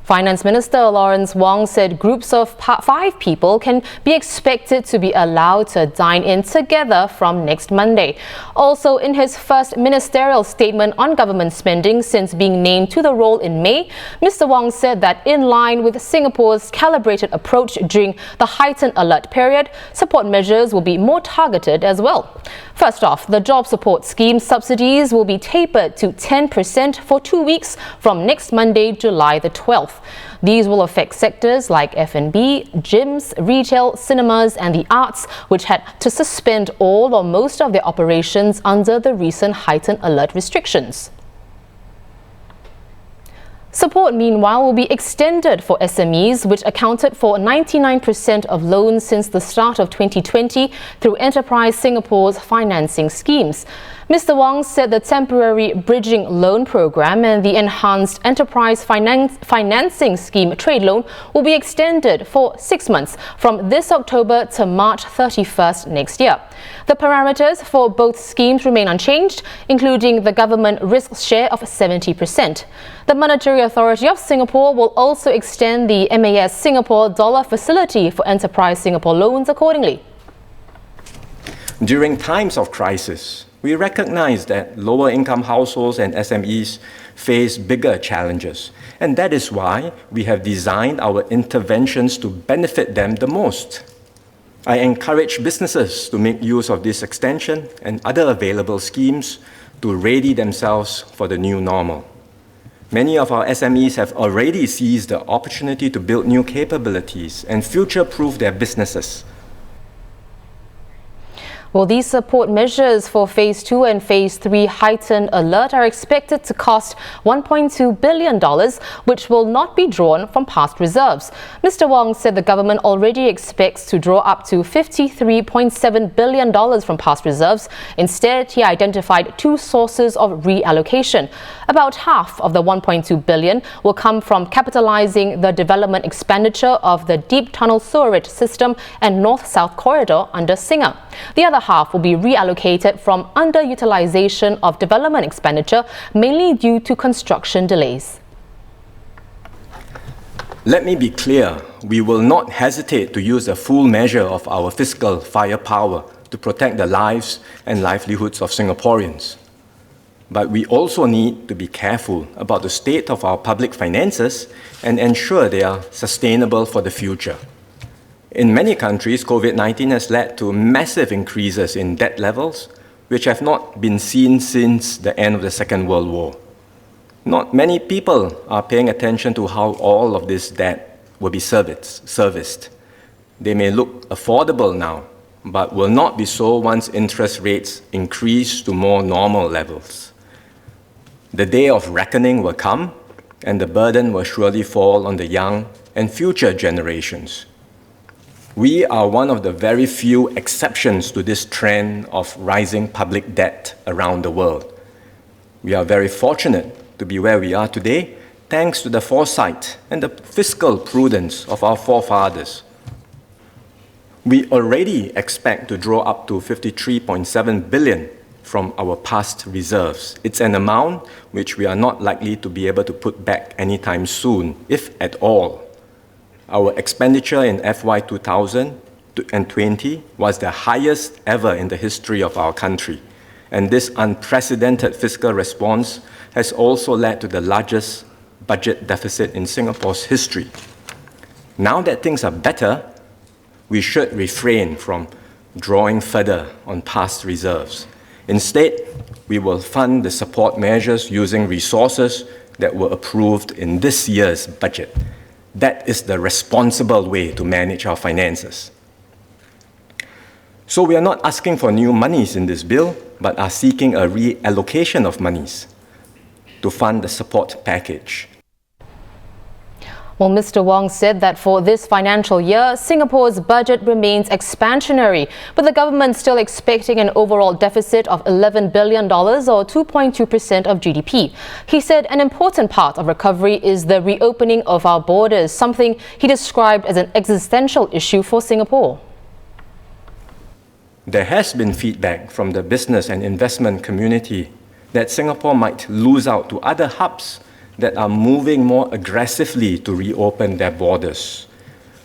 Finance Minister Lawrence Wong said groups of 5 people can be expected to be allowed to dine in together from next Monday. Also, in his first ministerial statement on government spending since being named to the role in May, Mr. Wong said that in line with Singapore's calibrated approach during the heightened alert period, support measures will be more targeted as well. First off, the job support scheme subsidies will be tapered to 10% for 2 weeks from next Monday, July the 12th. These will affect sectors like F&B, gyms, retail, cinemas and the arts, which had to suspend all or most of their operations under the recent heightened alert restrictions. Support, meanwhile, will be extended for SMEs, which accounted for 99% of loans since the start of 2020 through Enterprise Singapore's financing schemes. Mr. Wong said the temporary bridging loan program and the enhanced enterprise financing scheme trade loan will be extended for 6 months from this October to March 31st next year. The parameters for both schemes remain unchanged, including the government risk share of 70%. The Monetary Authority of Singapore will also extend the MAS Singapore dollar facility for Enterprise Singapore loans accordingly. During times of crisis, we recognize that lower-income households and SMEs face bigger challenges, and that is why we have designed our interventions to benefit them the most. I encourage businesses to make use of this extension and other available schemes to ready themselves for the new normal. Many of our SMEs have already seized the opportunity to build new capabilities and future-proof their businesses. Well, these support measures for Phase 2 and Phase 3 heightened alert are expected to cost $1.2 billion, which will not be drawn from past reserves. Mr. Wong said the government already expects to draw up to $53.7 billion from past reserves. Instead, he identified 2 sources of reallocation. About half of the $1.2 billion will come from capitalizing the development expenditure of the deep tunnel sewerage system and north-south corridor under Singer. The other half will be reallocated from underutilization of development expenditure, mainly due to construction delays. Let me be clear, we will not hesitate to use the full measure of our fiscal firepower to protect the lives and livelihoods of Singaporeans. But we also need to be careful about the state of our public finances and ensure they are sustainable for the future. In many countries, COVID-19 has led to massive increases in debt levels, which have not been seen since the end of the Second World War. Not many people are paying attention to how all of this debt will be serviced. They may look affordable now, but will not be so once interest rates increase to more normal levels. The day of reckoning will come, and the burden will surely fall on the young and future generations. We are one of the very few exceptions to this trend of rising public debt around the world. We are very fortunate to be where we are today, thanks to the foresight and the fiscal prudence of our forefathers. We already expect to draw up to $53.7 billion from our past reserves. It's an amount which we are not likely to be able to put back anytime soon, if at all. Our expenditure in FY 2020 was the highest ever in the history of our country, and this unprecedented fiscal response has also led to the largest budget deficit in Singapore's history. Now that things are better, we should refrain from drawing further on past reserves. Instead, we will fund the support measures using resources that were approved in this year's budget. That is the responsible way to manage our finances. So we are not asking for new monies in this bill, but are seeking a reallocation of monies to fund the support package. Well, Mr. Wong said that for this financial year, Singapore's budget remains expansionary, with the government still expecting an overall deficit of $11 billion or 2.2% of GDP. He said an important part of recovery is the reopening of our borders, something he described as an existential issue for Singapore. There has been feedback from the business and investment community that Singapore might lose out to other hubs that are moving more aggressively to reopen their borders.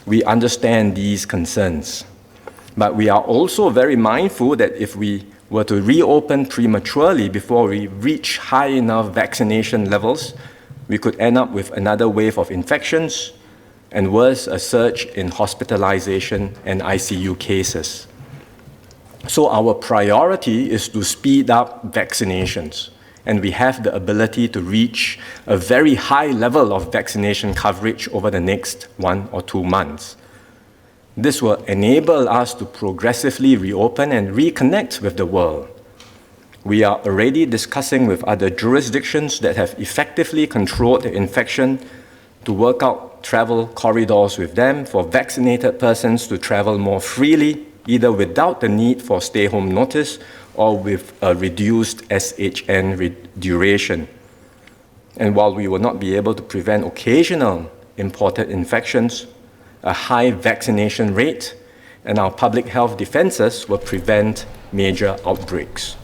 We understand these concerns, but we are also very mindful that if we were to reopen prematurely before we reach high enough vaccination levels, we could end up with another wave of infections and worse, a surge in hospitalization and ICU cases. So our priority is to speed up vaccinations, and we have the ability to reach a very high level of vaccination coverage over the next 1 or 2 months. This will enable us to progressively reopen and reconnect with the world. We are already discussing with other jurisdictions that have effectively controlled the infection to work out travel corridors with them for vaccinated persons to travel more freely, either without the need for stay-home notice or with a reduced SHN duration. And while we will not be able to prevent occasional imported infections, a high vaccination rate and our public health defenses will prevent major outbreaks.